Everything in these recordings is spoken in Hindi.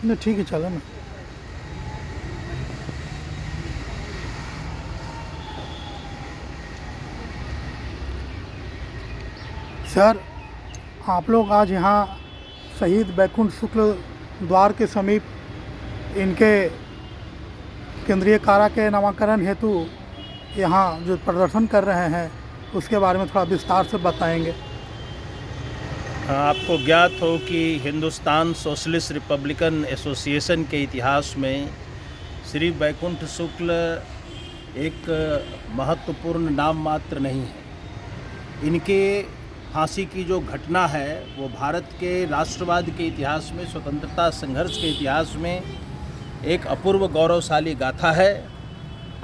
नहीं ठीक है, चलो ना। सर, आप लोग आज यहाँ शहीद बैकुंठ शुक्ल द्वार के समीप इनके केंद्रीय कारा के नामाकरण हेतु यहाँ जो प्रदर्शन कर रहे हैं उसके बारे में थोड़ा विस्तार से बताएंगे। आपको ज्ञात हो कि हिंदुस्तान सोशलिस्ट रिपब्लिकन एसोसिएशन के इतिहास में श्री बैकुंठ शुक्ल एक महत्वपूर्ण नाम मात्र नहीं है। इनके फांसी की जो घटना है वो भारत के राष्ट्रवाद के इतिहास में, स्वतंत्रता संघर्ष के इतिहास में एक अपूर्व गौरवशाली गाथा है।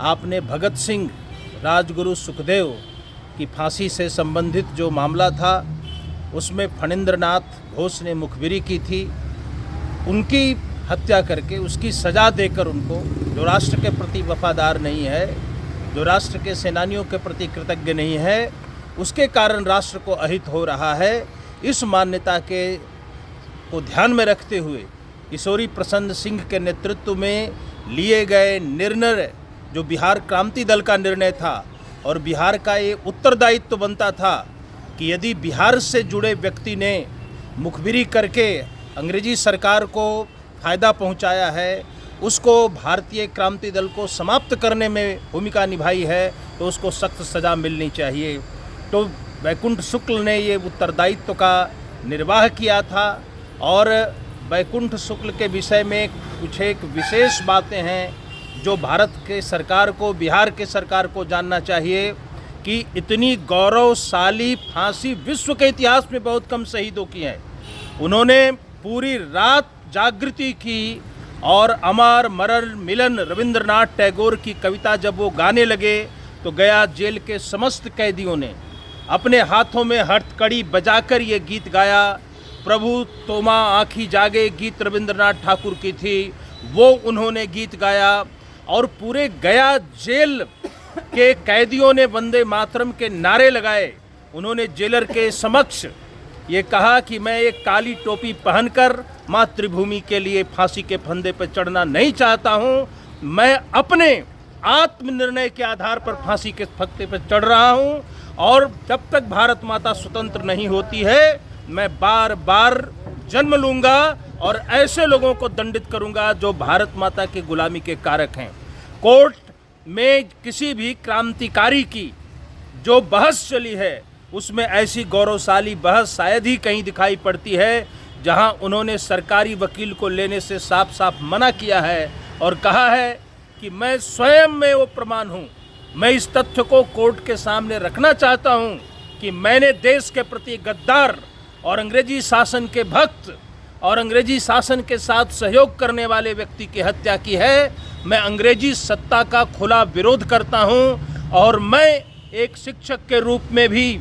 आपने भगत सिंह, राजगुरु सुखदेव की फांसी से संबंधित जो मामला था उसमें फणींद्रनाथ घोष ने मुखबिरी की थी। उनकी हत्या करके उसकी सज़ा देकर उनको, जो राष्ट्र के प्रति वफादार नहीं है, जो राष्ट्र के सेनानियों के प्रति कृतज्ञ नहीं है, उसके कारण राष्ट्र को अहित हो रहा है। इस मान्यता को ध्यान में रखते हुए किशोरी प्रसन्न सिंह के नेतृत्व में लिए गए निर्णय, जो बिहार क्रांति दल का निर्णय था और बिहार का ये उत्तरदायित्व बनता था कि यदि बिहार से जुड़े व्यक्ति ने मुखबिरी करके अंग्रेजी सरकार को फ़ायदा पहुंचाया है, उसको भारतीय क्रांति दल को समाप्त करने में भूमिका निभाई है, तो उसको सख्त सज़ा मिलनी चाहिए। तो बैकुंठ शुक्ल ने ये उत्तरदायित्व का निर्वाह किया था और बैकुंठ शुक्ल के विषय में कुछ एक विशेष बातें हैं जो भारत के सरकार को, बिहार के सरकार को जानना चाहिए कि इतनी गौरवशाली फांसी विश्व के इतिहास में बहुत कम शहीदों की है। उन्होंने पूरी रात जागृति की और अमर मरण मिलन रविंद्रनाथ टैगोर की कविता जब वो गाने लगे तो गया जेल के समस्त कैदियों ने अपने हाथों में हथकड़ी बजाकर ये गीत गाया। प्रभु तोमा आँखी जागे गीत रविंद्रनाथ ठाकुर की थी, वो उन्होंने गीत गाया और पूरे गया जेल के कैदियों ने वंदे मातरम के नारे लगाए। उन्होंने जेलर के समक्ष ये कहा कि मैं एक काली टोपी पहनकर मातृभूमि के लिए फांसी के फंदे पर चढ़ना नहीं चाहता हूँ। मैं अपने आत्मनिर्णय के आधार पर फांसी के फंदे पर चढ़ रहा हूँ और जब तक भारत माता स्वतंत्र नहीं होती है मैं बार बार जन्म लूँगा और ऐसे लोगों को दंडित करूँगा जो भारत माता की गुलामी के कारक हैं। कोर्ट में किसी भी क्रांतिकारी की जो बहस चली है उसमें ऐसी गौरवशाली बहस शायद ही कहीं दिखाई पड़ती है जहां उन्होंने सरकारी वकील को लेने से साफ साफ मना किया है और कहा है कि मैं स्वयं में वो प्रमाण हूं। मैं इस तथ्य को कोर्ट के सामने रखना चाहता हूं कि मैंने देश के प्रति गद्दार और अंग्रेजी शासन के भक्त और अंग्रेजी शासन के साथ सहयोग करने वाले व्यक्ति की हत्या की है। मैं अंग्रेजी सत्ता का खुला विरोध करता हूं और मैं एक शिक्षक के रूप में भी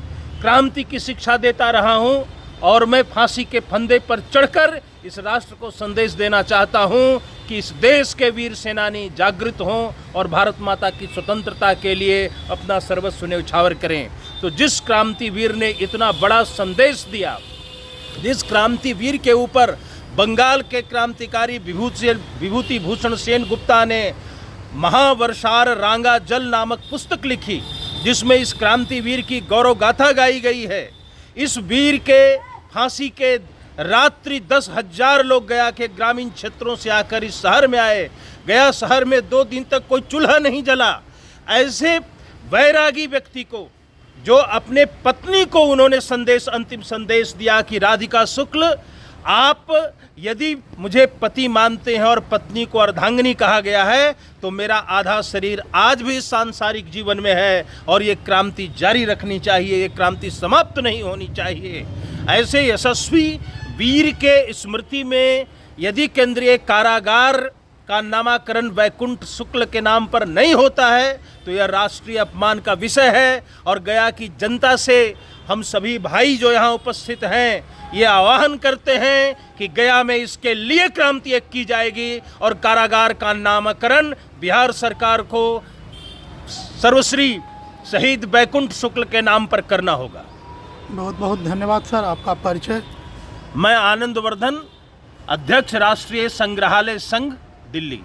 क्रांति की शिक्षा देता रहा हूं और मैं फांसी के फंदे पर चढ़कर इस राष्ट्र को संदेश देना चाहता हूं कि इस देश के वीर सेनानी जागृत हों और भारत माता की स्वतंत्रता के लिए अपना सर्वस्व न्यौछावर करें। तो जिस क्रांतिवीर ने इतना बड़ा संदेश दिया, जिस क्रांतिवीर के ऊपर बंगाल के क्रांतिकारी विभूति भूषण सेन गुप्ता ने महावर्षार रांगा जल नामक पुस्तक लिखी जिसमें इस क्रांतिवीर की गौरव गाथा गाई गई है। इस वीर के फांसी के रात्रि 10,000 लोग गया के ग्रामीण क्षेत्रों से आकर इस शहर में आए। गया शहर में 2 दिन तक कोई चूल्हा नहीं जला। ऐसे वैरागी व्यक्ति को, जो अपने पत्नी को उन्होंने अंतिम संदेश दिया कि राधिका शुक्ल, आप यदि मुझे पति मानते हैं और पत्नी को अर्धांगिनी कहा गया है तो मेरा आधा शरीर आज भी सांसारिक जीवन में है और ये क्रांति जारी रखनी चाहिए, ये क्रांति समाप्त नहीं होनी चाहिए। ऐसे यशस्वी वीर के स्मृति में यदि केंद्रीय कारागार का नामकरण बैकुंठ शुक्ल के नाम पर नहीं होता है तो यह राष्ट्रीय अपमान का विषय है। और गया की जनता से हम सभी भाई जो यहाँ उपस्थित हैं ये आह्वान करते हैं कि गया में इसके लिए क्रांति एक की जाएगी और कारागार का नामकरण बिहार सरकार को सर्वश्री शहीद बैकुंठ शुक्ल के नाम पर करना होगा। बहुत बहुत धन्यवाद सर, आपका परिचय। मैं आनंद वर्धन, अध्यक्ष राष्ट्रीय संग्रहालय संघ, दिल्ली।